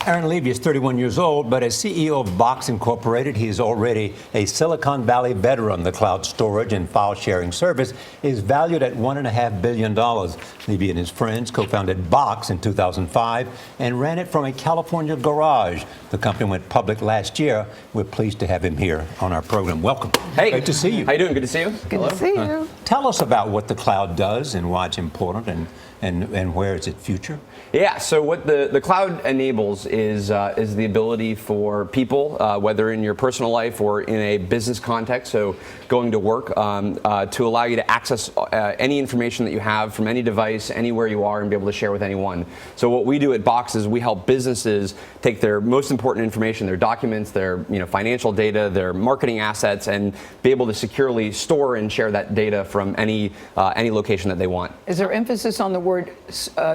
Aaron Levie is 31 years old, but as CEO of Box Incorporated, he is already a Silicon Valley veteran. The cloud storage and file sharing service is valued at $1.5 billion. Levie and his friends co-founded Box in 2005 and ran it from a California garage. The company went public last year. We're pleased to have him here on our program. Welcome. Hey. Great to see you. How you doing? Good to see you. Good to see you. Tell us about what the cloud does and why it's important and where is its future? Yeah, so what the cloud enables is the ability for people, whether in your personal life or in a business context, so going to work, to allow you to access any information that you have from any device, anywhere you are, and be able to share with anyone. So what we do at Box is we help businesses take their most important information, their documents, their financial data, their marketing assets, and be able to securely store and share that data from any location that they want. Is there emphasis on the word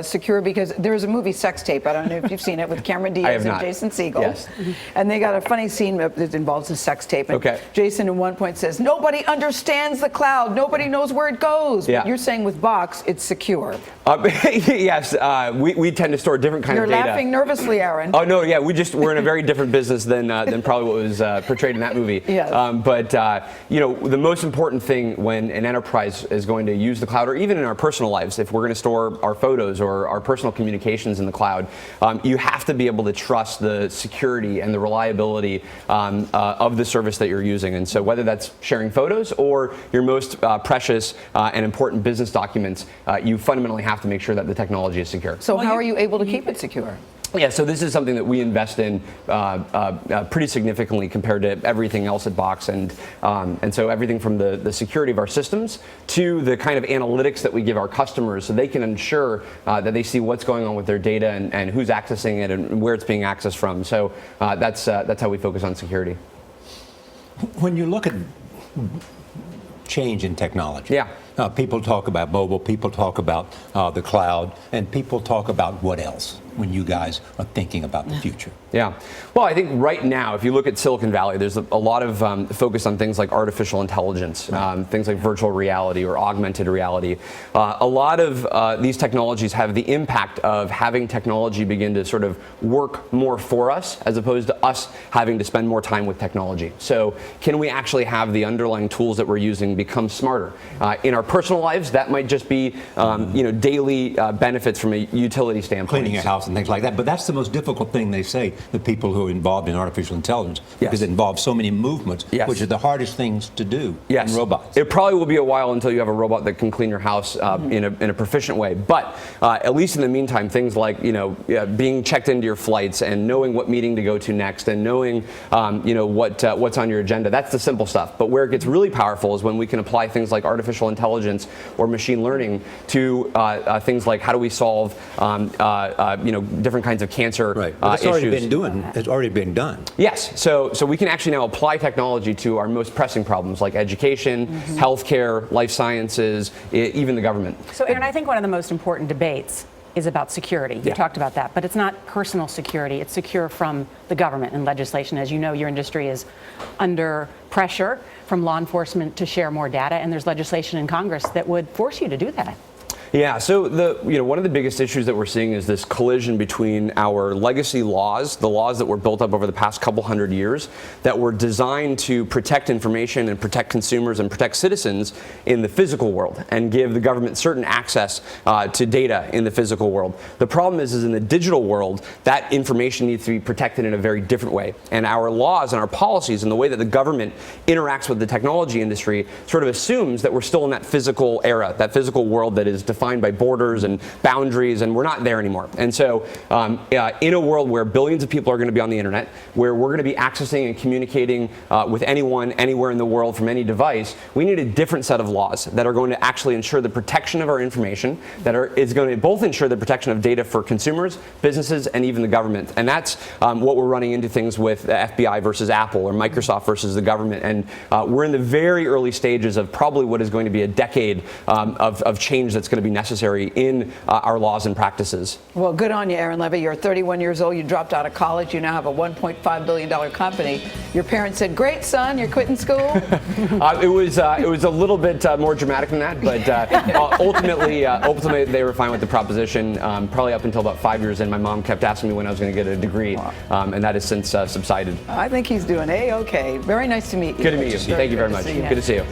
secure? Because there's a movie, Sex Tape, I don't know if you've seen it, with Cameron Diaz and Jason Segel. Yes. And they got a funny scene that involves a sex tape. And okay. Jason at one point says, nobody understands the cloud. Nobody knows where it goes. Yeah. But you're saying with Box, it's secure. Yes, we tend to store different kind of data. You're laughing nervously, Aaron. Oh, no, yeah, we're in a very different business than probably what was portrayed in that movie. Yes. But the most important thing when an enterprise is going to use the cloud, or even in our personal lives, if we're going to store our photos or our personal communications in the cloud, you have to be able to trust the security and the reliability of the service that you're using. And so whether that's sharing photos or your most precious and important business documents, you fundamentally have to make sure that the technology is secure. So how are you able to keep it secure? Yeah, so this is something that we invest in pretty significantly compared to everything else at Box, and so everything from the security of our systems to the kind of analytics that we give our customers, so they can ensure that they see what's going on with their data and who's accessing it and where it's being accessed from. So that's how we focus on security. When you look at change in technology, yeah. People talk about mobile, people talk about the cloud, and people talk about what else when you guys are thinking about the future? Yeah. Well, I think right now, if you look at Silicon Valley, there's a lot of focus on things like artificial intelligence, things like virtual reality or augmented reality. A lot of these technologies have the impact of having technology begin to sort of work more for us, as opposed to us having to spend more time with technology. So can we actually have the underlying tools that we're using become smarter? In our personal lives, that might just be daily benefits from a utility standpoint. Cleaning your house and things like that. But that's the most difficult thing, they say, the people who are involved in artificial intelligence, because it involves so many movements, which are the hardest things to do in robots. It probably will be a while until you have a robot that can clean your house in a proficient way. But at least in the meantime, things like being checked into your flights and knowing what meeting to go to next and knowing what's on your agenda, that's the simple stuff. But where it gets really powerful is when we can apply things like artificial intelligence or machine learning to things like how do we solve different kinds of cancer issues. It's already been done. Yes, so we can actually now apply technology to our most pressing problems like education, healthcare, life sciences, even the government. So Aaron, I think one of the most important debates is about security. You talked about that, but it's not personal security. It's secure from the government and legislation. As you know, your industry is under pressure from law enforcement to share more data, and there's legislation in Congress that would force you to do that. Yeah, so one of the biggest issues that we're seeing is this collision between our legacy laws, the laws that were built up over the past couple hundred years, that were designed to protect information and protect consumers and protect citizens in the physical world and give the government certain access to data in the physical world. The problem is in the digital world, that information needs to be protected in a very different way. And our laws and our policies and the way that the government interacts with the technology industry sort of assumes that we're still in that physical era, that physical world that is defined by borders and boundaries, and we're not there anymore. And so in a world where billions of people are going to be on the internet, where we're going to be accessing and communicating with anyone, anywhere in the world from any device, we need a different set of laws that are going to actually ensure the protection of our information, is going to both ensure the protection of data for consumers, businesses, and even the government. And that's what we're running into things with the FBI versus Apple or Microsoft versus the government. And we're in the very early stages of probably what is going to be a decade of change that's going to be be necessary in our laws and practices. Well, good on you, Aaron Levie. You're 31 years old. You dropped out of college. You now have a $1.5 billion company. Your parents said, "Great, son, you're quitting school." It was a little bit more dramatic than that, but ultimately they were fine with the proposition. Probably up until about 5 years in, my mom kept asking me when I was going to get a degree, and that has since subsided. I think he's doing A-okay. Very nice to meet you. Good to meet you. Thank you very much. Good to see you.